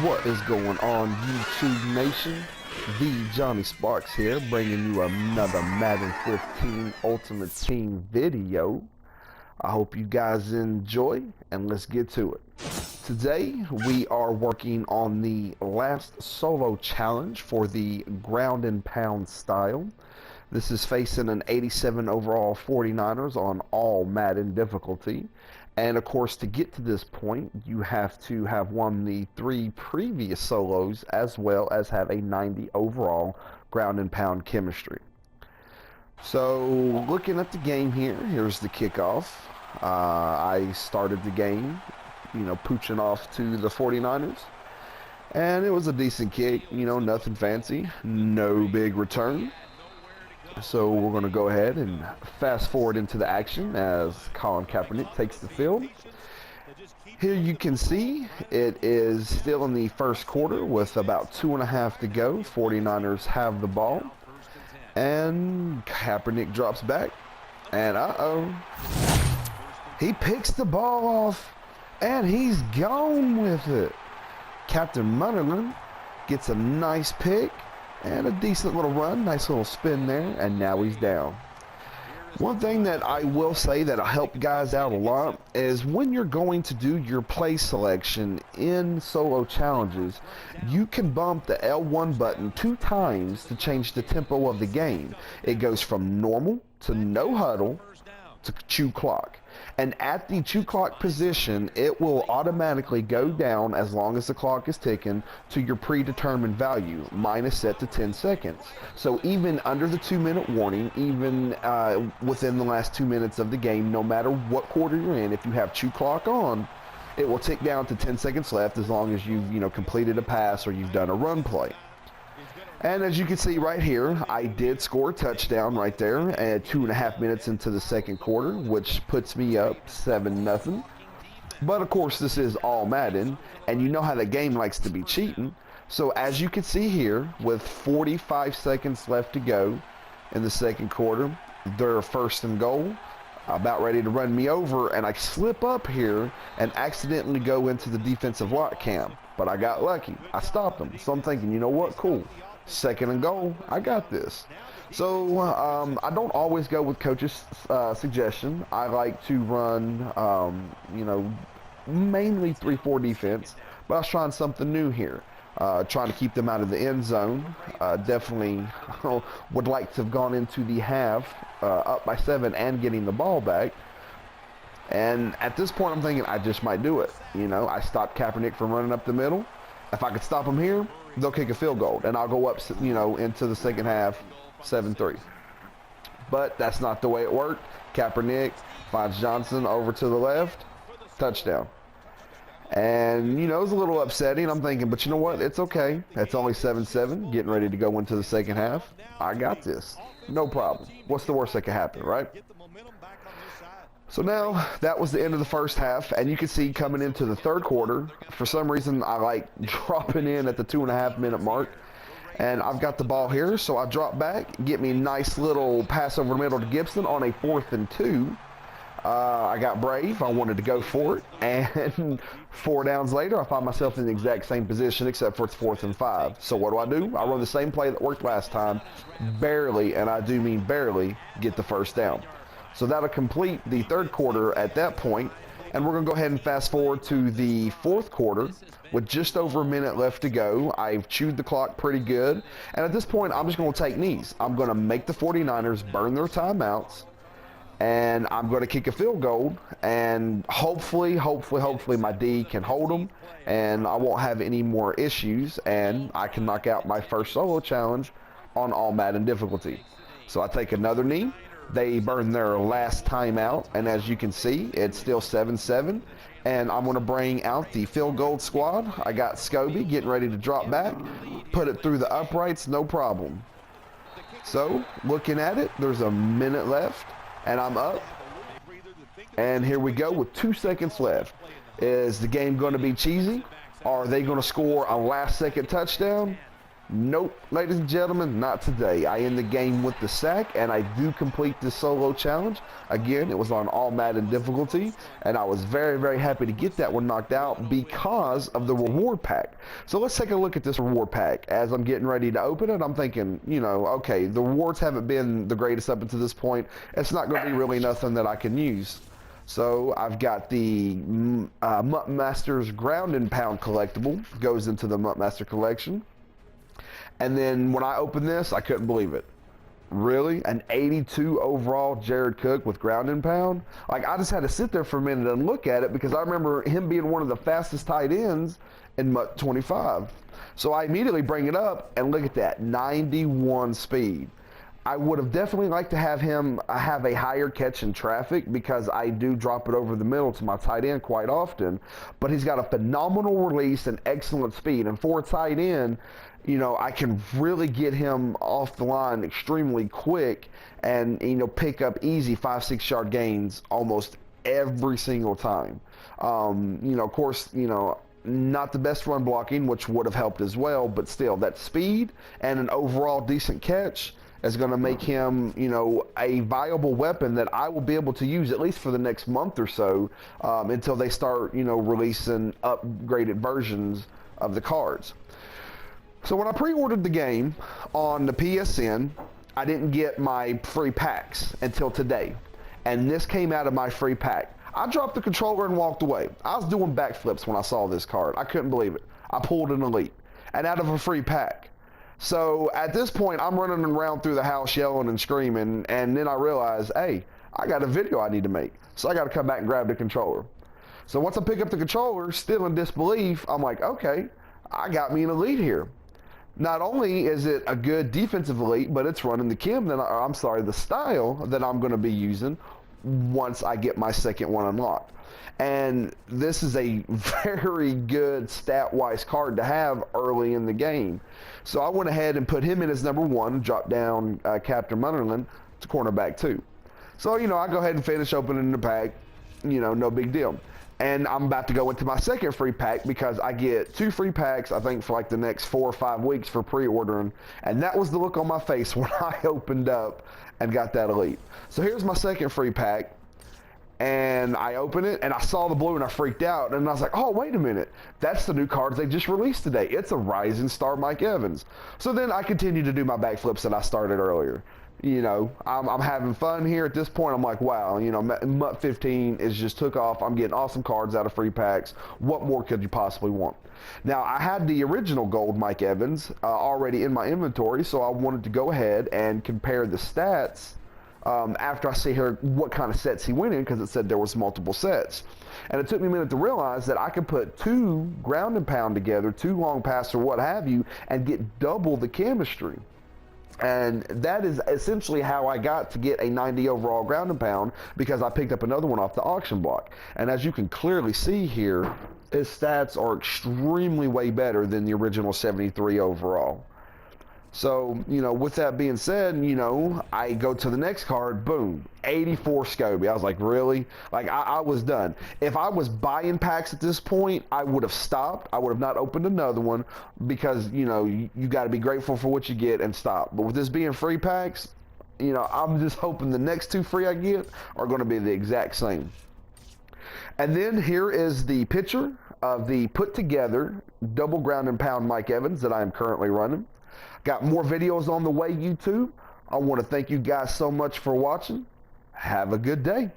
What is going on, YouTube Nation? The Johnny Sparks here, bringing you another Madden 15 Ultimate Team video. I hope you guys enjoy, and let's get to it. Today, we are working on the last solo challenge for the ground and pound style. This is facing an 87 overall 49ers on all Madden difficulty. And of course, to get to this point, you have to have won the 3 previous solos as well as have a 90 overall ground and pound chemistry. So looking at the game here, here's the kickoff. I started the game, pooching off to the 49ers. And it was a decent kick, nothing fancy, no big return. So we're going to go ahead and fast forward into the action as Colin Kaepernick takes the field. Here you can see it is still in the first quarter with about 2.5 to go. 49ers have the ball. And Kaepernick drops back. And he picks the ball off. And he's gone with it. Captain Mutterland gets a nice pick. And a decent little run, nice little spin there, and now he's down. One thing that I will say that'll help guys out a lot is when you're going to do your play selection in solo challenges, you can bump the L1 button 2 times to change the tempo of the game. It goes from normal to no huddle to chew clock. And at the chew clock position, it will automatically go down as long as the clock is ticking to your predetermined value, minus set to 10 seconds. So even under the 2-minute warning, even within the last 2 minutes of the game, no matter what quarter you're in, if you have chew clock on, it will tick down to 10 seconds left as long as you've completed a pass or you've done a run play. And as you can see right here, I did score a touchdown right there at 2.5 minutes into the second quarter, which puts me up 7-0. But of course, this is all Madden, and you know how the game likes to be cheating. So as you can see here, with 45 seconds left to go in the second quarter, they're first and goal, about ready to run me over, and I slip up here and accidentally go into the defensive lock cam. But I got lucky. I stopped them. So I'm thinking, you know what? Cool. Second and goal, I got this. So I don't always go with coach's suggestion. I like to run, mainly 3-4 defense, but I was trying something new here. Trying to keep them out of the end zone. Definitely would like to have gone into the half up by 7 and getting the ball back. And at this point, I'm thinking I just might do it. I stopped Kaepernick from running up the middle. If I could stop him here, they'll kick a field goal, and I'll go up, into the second half, 7-3. But that's not the way it worked. Kaepernick finds Johnson over to the left, touchdown. And, it was a little upsetting. I'm thinking, but you know what? It's okay. It's only 7-7, getting ready to go into the second half. I got this. No problem. What's the worst that could happen, right? So now, that was the end of the first half, and you can see coming into the third quarter, for some reason I like dropping in at the 2.5 minute mark, and I've got the ball here, so I drop back, get me a nice little pass over the middle to Gibson on a 4th and 2. I got brave, I wanted to go for it, and 4 downs later, I find myself in the exact same position except for it's 4th and 5. So what do? I run the same play that worked last time, barely, and I do mean barely, get the first down. So that'll complete the third quarter at that point, and we're going to go ahead and fast forward to the fourth quarter with just over a minute left to go. I've chewed the clock pretty good, and at this point, I'm just going to take knees. I'm going to make the 49ers burn their timeouts, and I'm going to kick a field goal, and hopefully my D can hold them, and I won't have any more issues, and I can knock out my first solo challenge on all Madden difficulty. So I take another knee. They burn their last timeout, and as you can see, it's still 7-7, and I'm going to bring out the field goal squad. I got Scobie getting ready to drop back, put it through the uprights, no problem. So, looking at it, there's a minute left, and I'm up, and here we go with 2 seconds left. Is the game going to be cheesy? Are they going to score a last-second touchdown? Nope, ladies and gentlemen, not today. I end the game with the sack, and I do complete this solo challenge. Again, it was on all Madden difficulty, and I was very, very happy to get that one knocked out because of the reward pack. So let's take a look at this reward pack. As I'm getting ready to open it, I'm thinking, you know, okay, the rewards haven't been the greatest up until this point. It's not going to be really nothing that I can use. So I've got the MUT Masters Ground and Pound collectible, goes into the MUT Master collection. And then when I opened this, I couldn't believe it. Really? An 82 overall Jared Cook with ground and pound? Like, I just had to sit there for a minute and look at it because I remember him being one of the fastest tight ends in MUT 25. So I immediately bring it up and look at that, 91 speed. I would have definitely liked to have him have a higher catch in traffic because I do drop it over the middle to my tight end quite often. But he's got a phenomenal release and excellent speed. And for a tight end, you know, I can really get him off the line extremely quick and, you know, pick up easy 5-6 yard gains almost every single time. You know, of course, you know, not the best run blocking, which would have helped as well, but still, that speed and an overall decent catch is going to make him, you know, a viable weapon that I will be able to use at least for the next month or so until they start, you know, releasing upgraded versions of the cards. So when I pre-ordered the game on the PSN, I didn't get my free packs until today. And this came out of my free pack. I dropped the controller and walked away. I was doing backflips when I saw this card. I couldn't believe it. I pulled an elite and out of a free pack. So at this point, I'm running around through the house yelling and screaming, and then I realized, hey, I got a video I need to make. So I got to come back and grab the controller. So once I pick up the controller, still in disbelief, I'm like, okay, I got me an elite here. Not only is it a good defensive elite, but it's running the the style that I'm going to be using once I get my second one unlocked. And this is a very good stat-wise card to have early in the game. So I went ahead and put him in as number 1, drop down Captain Munnerlin to cornerback 2. So, you know, I go ahead and finish opening the pack, you know, no big deal. And I'm about to go into my second free pack because I get 2 free packs, I think, for like the next 4 or 5 weeks for pre-ordering. And that was the look on my face when I opened up and got that elite. So here's my second free pack. And I opened it, and I saw the blue, and I freaked out. And I was like, oh, wait a minute. That's the new cards they just released today. It's a Rising Star Mike Evans. So then I continued to do my backflips that I started earlier. You know, I'm having fun here at this point. I'm like, wow, you know, MUT 15 is just took off. I'm getting awesome cards out of free packs. What more could you possibly want? Now, I had the original gold Mike Evans already in my inventory, so I wanted to go ahead and compare the stats after I see what kind of sets he went in, because it said there was multiple sets. And it took me a minute to realize that I could put 2 ground and pound together, 2 long pass or what have you, and get double the chemistry. And that is essentially how I got to get a 90 overall ground and pound, because I picked up another one off the auction block. And as you can clearly see here, his stats are extremely way better than the original 73 overall. So, you know, with that being said, you know, I go to the next card, boom, 84 Scobie. I was like, really? Like, I was done. If I was buying packs at this point, I would have stopped. I would have not opened another one because, you know, you got to be grateful for what you get and stop. But with this being free packs, you know, I'm just hoping the next 2 free I get are going to be the exact same. And then here is the picture of the put together double ground and pound Mike Evans that I am currently running. Got more videos on the way, YouTube. I want to thank you guys so much for watching. Have a good day.